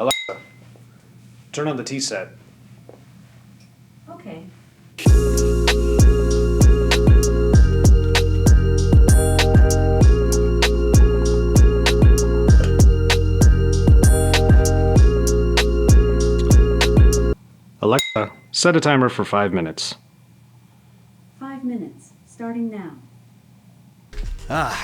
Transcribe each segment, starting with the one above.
Alexa, turn on the tea set. Okay. Alexa, set a timer for 5 minutes. 5 minutes, starting now.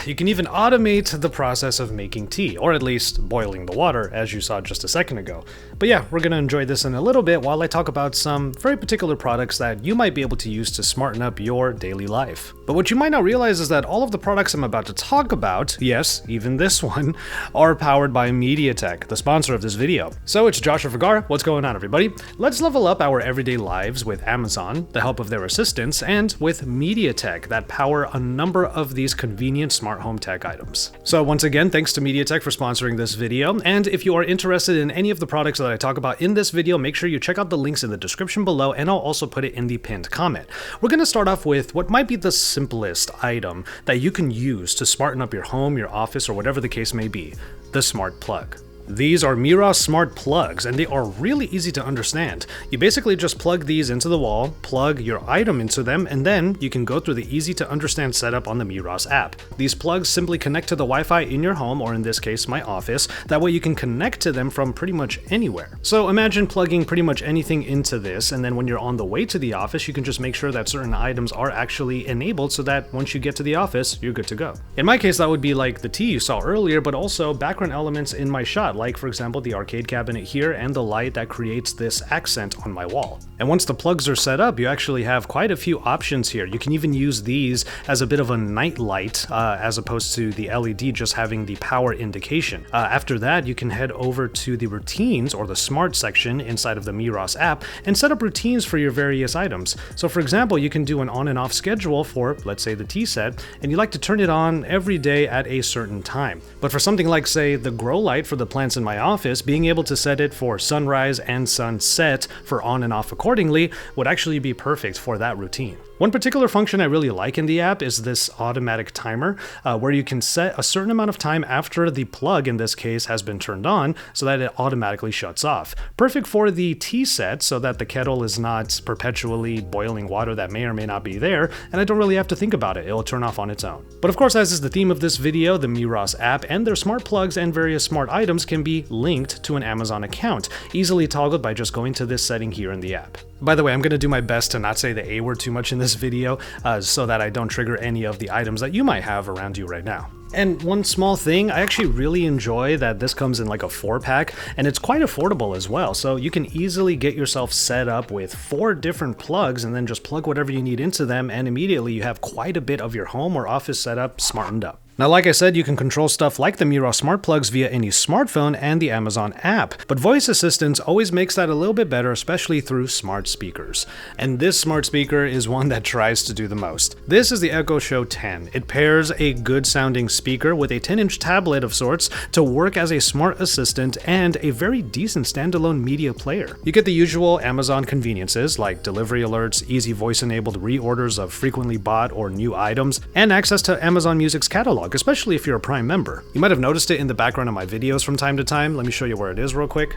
You can even automate the process of making tea, or at least boiling the water, as you saw just a second ago. But yeah, we're going to enjoy this in a little bit while I talk about some very particular products that you might be able to use to smarten up your daily life. But what you might not realize is that all of the products I'm about to talk about, yes, even this one, are powered by MediaTek, the sponsor of this video. So it's Joshua Vergara. What's going on, everybody? Let's level up our everyday lives with Amazon, the help of their assistants, and with MediaTek that power a number of these convenient smart home tech items. So once again, thanks to MediaTek for sponsoring this video, and if you are interested in any of the products that I talk about in this video, make sure you check out the links in the description below, and I'll also put it in the pinned comment. We're going to start off with what might be the simplest item that you can use to smarten up your home, your office, or whatever the case may be, the smart plug. These are Mira smart plugs, and they are really easy to understand. You basically just plug these into the wall, plug your item into them, and then you can go through the easy to understand setup on the Miras app. These plugs simply connect to the Wi-Fi in your home, or in this case, my office. That way you can connect to them from pretty much anywhere. So imagine plugging pretty much anything into this, and then when you're on the way to the office, you can just make sure that certain items are actually enabled so that once you get to the office, you're good to go. In my case, that would be like the tea you saw earlier, but also background elements in my shot, like for example the arcade cabinet here and the light that creates this accent on my wall. And once the plugs are set up, you actually have quite a few options here. You can even use these as a bit of a night light as opposed to the LED just having the power indication. After that, you can head over to the routines or the smart section inside of the Miras app and set up routines for your various items. So for example, you can do an on and off schedule for, let's say, the tea set, and you like to turn it on every day at a certain time. But for something like, say, the grow light for the plants in my office, being able to set it for sunrise and sunset for on and off accordingly would actually be perfect for that routine. One particular function I really like in the app is this automatic timer, where you can set a certain amount of time after the plug, in this case, has been turned on so that it automatically shuts off. Perfect for the tea set so that the kettle is not perpetually boiling water that may or may not be there, and I don't really have to think about it. It'll turn off on its own. But of course, as is the theme of this video, the Miras app and their smart plugs and various smart items can be linked to an Amazon account, easily toggled by just going to this setting here in the app. By the way, I'm going to do my best to not say the A word too much in this video so that I don't trigger any of the items that you might have around you right now. And one small thing, I actually really enjoy that this comes in like a 4-pack, and it's quite affordable as well, so you can easily get yourself set up with 4 different plugs and then just plug whatever you need into them, and immediately you have quite a bit of your home or office setup smartened up. Now, like I said, you can control stuff like the Mira smart plugs via any smartphone and the Amazon app, but voice assistance always makes that a little bit better, especially through smart speakers. And this smart speaker is one that tries to do the most. This is the Echo Show 10. It pairs a good sounding speaker with a 10-inch tablet of sorts to work as a smart assistant and a very decent standalone media player. You get the usual Amazon conveniences like delivery alerts, easy voice-enabled reorders of frequently bought or new items, and access to Amazon Music's catalog, especially if you're a Prime member. You might have noticed it in the background of my videos from time to time. Let me show you where it is real quick.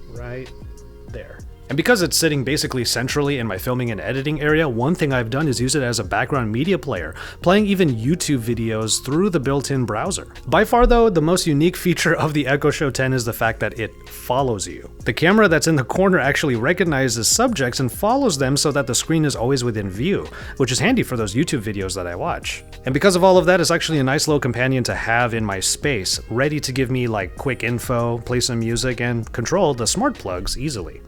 Right there. And because it's sitting basically centrally in my filming and editing area, one thing I've done is use it as a background media player, playing even YouTube videos through the built-in browser. By far though, the most unique feature of the Echo Show 10 is the fact that it follows you. The camera that's in the corner actually recognizes subjects and follows them so that the screen is always within view, which is handy for those YouTube videos that I watch. And because of all of that, it's actually a nice little companion to have in my space, ready to give me like quick info, play some music, and control the smart plugs easily.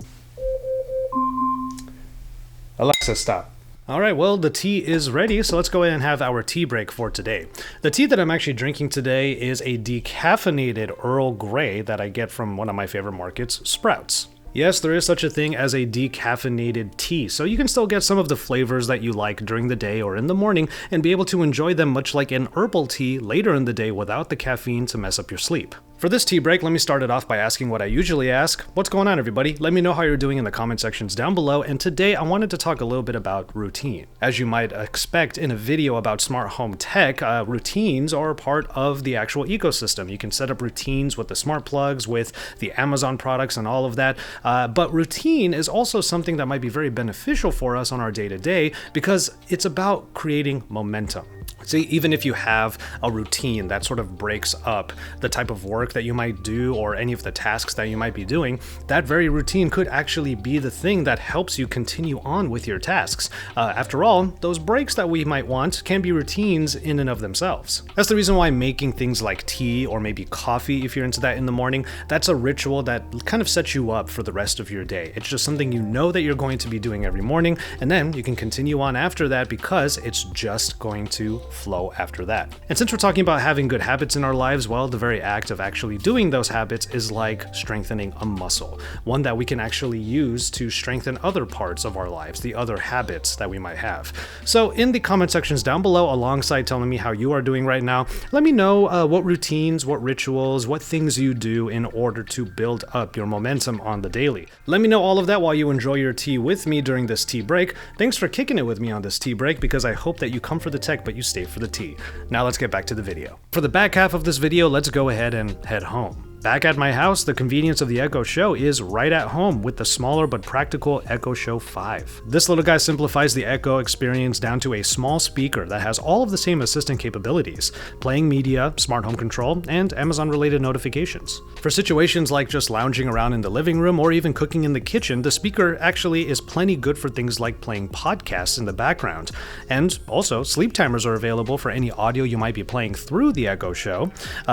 Alexa, stop. Alright, well, the tea is ready, so let's go ahead and have our tea break for today. The tea that I'm actually drinking today is a decaffeinated Earl Grey that I get from one of my favorite markets, Sprouts. Yes, there is such a thing as a decaffeinated tea, so you can still get some of the flavors that you like during the day or in the morning and be able to enjoy them much like an herbal tea later in the day without the caffeine to mess up your sleep. For this tea break, let me start it off by asking what I usually ask. What's going on, everybody? Let me know how you're doing in the comment sections down below, and today I wanted to talk a little bit about routine. As you might expect in a video about smart home tech, routines are part of the actual ecosystem. You can set up routines with the smart plugs, with the Amazon products and all of that, but routine is also something that might be very beneficial for us on our day-to-day because it's about creating momentum. See, even if you have a routine that sort of breaks up the type of work that you might do or any of the tasks that you might be doing, that very routine could actually be the thing that helps you continue on with your tasks. After all, those breaks that we might want can be routines in and of themselves. That's the reason why making things like tea or maybe coffee, if you're into that in the morning, that's a ritual that kind of sets you up for the rest of your day. It's just something you know that you're going to be doing every morning, and then you can continue on after that because it's just going to flow after that. And since we're talking about having good habits in our lives, well, the very act of actually doing those habits is like strengthening a muscle, one that we can actually use to strengthen other parts of our lives, the other habits that we might have. So in the comment sections down below, alongside telling me how you are doing right now, let me know what routines, what rituals, what things you do in order to build up your momentum on the daily. Let me know all of that while you enjoy your tea with me during this tea break. Thanks for kicking it with me on this tea break because I hope that you come for the tech but you stay for the tea. Now let's get back to the video. For the back half of this video, let's go ahead and head home. Back at my house, the convenience of the Echo Show is right at home with the smaller but practical Echo Show 5. This little guy simplifies the Echo experience down to a small speaker that has all of the same assistant capabilities: playing media, smart home control, and Amazon-related notifications. For situations like just lounging around in the living room or even cooking in the kitchen, the speaker actually is plenty good for things like playing podcasts in the background. And also, sleep timers are available for any audio you might be playing through the Echo Show,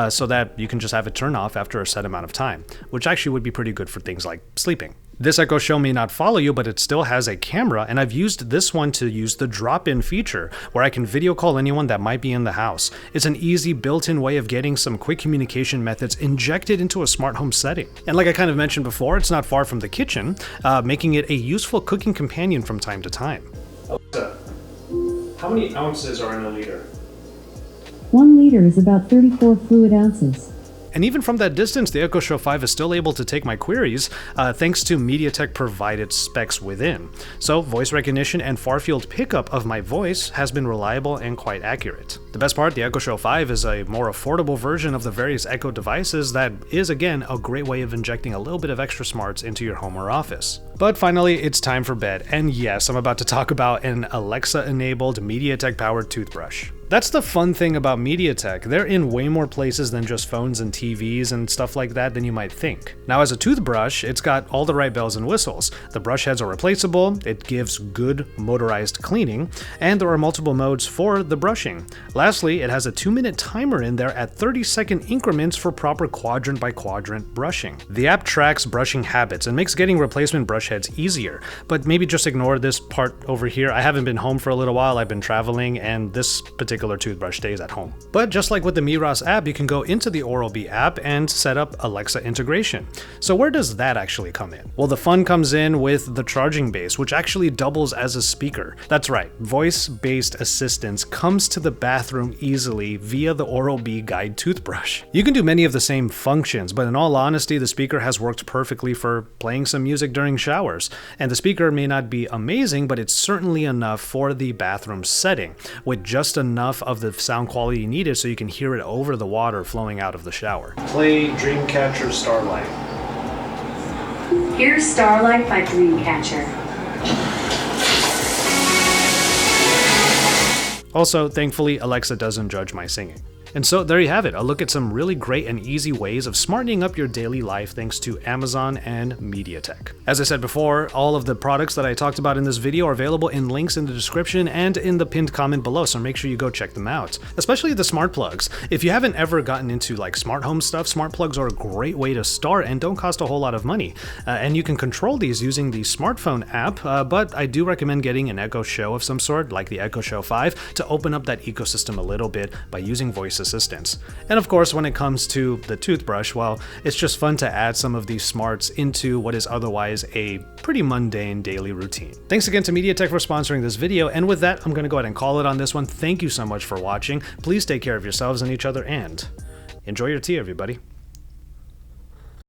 so that you can just have it turn off after a set amount of time, which actually would be pretty good for things like sleeping. This Echo Show may not follow you, but it still has a camera, and I've used this one to use the drop-in feature, where I can video call anyone that might be in the house. It's an easy built-in way of getting some quick communication methods injected into a smart home setting. And like I kind of mentioned before, it's not far from the kitchen, making it a useful cooking companion from time to time. Alexa, how many ounces are in a liter? 1 liter is about 34 fluid ounces. And even from that distance, the Echo Show 5 is still able to take my queries thanks to MediaTek provided specs within. So voice recognition and far-field pickup of my voice has been reliable and quite accurate. The best part, the Echo Show 5 is a more affordable version of the various Echo devices that is, again, a great way of injecting a little bit of extra smarts into your home or office. But finally, it's time for bed. And yes, I'm about to talk about an Alexa-enabled MediaTek-powered toothbrush. That's the fun thing about MediaTek. They're in way more places than just phones and TVs and stuff like that than you might think. Now, as a toothbrush, it's got all the right bells and whistles. The brush heads are replaceable, it gives good motorized cleaning, and there are multiple modes for the brushing. Lastly, it has a 2-minute timer in there at 30-second increments for proper quadrant-by-quadrant brushing. The app tracks brushing habits and makes getting replacement brush heads easier, but maybe just ignore this part over here. I haven't been home for a little while, I've been traveling, and this particular toothbrush stays at home. But just like with the Miras app, you can go into the Oral-B app and set up Alexa integration. So where does that actually come in? Well, the fun comes in with the charging base, which actually doubles as a speaker. That's right, voice-based assistance comes to the bathroom easily via the Oral-B guide toothbrush. You can do many of the same functions, but in all honesty, the speaker has worked perfectly for playing some music during showers. And the speaker may not be amazing, but it's certainly enough for the bathroom setting, with just enough of the sound quality needed so you can hear it over the water flowing out of the shower. Play Dreamcatcher Starlight. Here's Starlight by Dreamcatcher. Also, thankfully, Alexa doesn't judge my singing. And so there you have it, a look at some really great and easy ways of smartening up your daily life thanks to Amazon and MediaTek. As I said before, all of the products that I talked about in this video are available in links in the description and in the pinned comment below, so make sure you go check them out. Especially the smart plugs. If you haven't ever gotten into like smart home stuff, smart plugs are a great way to start and don't cost a whole lot of money. And you can control these using the smartphone app, but I do recommend getting an Echo Show of some sort, like the Echo Show 5, to open up that ecosystem a little bit by using voice assistance. And of course, when it comes to the toothbrush, well, it's just fun to add some of these smarts into what is otherwise a pretty mundane daily routine. Thanks again to MediaTek for sponsoring this video, and with that, I'm going to go ahead and call it on this one. Thank you so much for watching. Please take care of yourselves and each other, and enjoy your tea, everybody.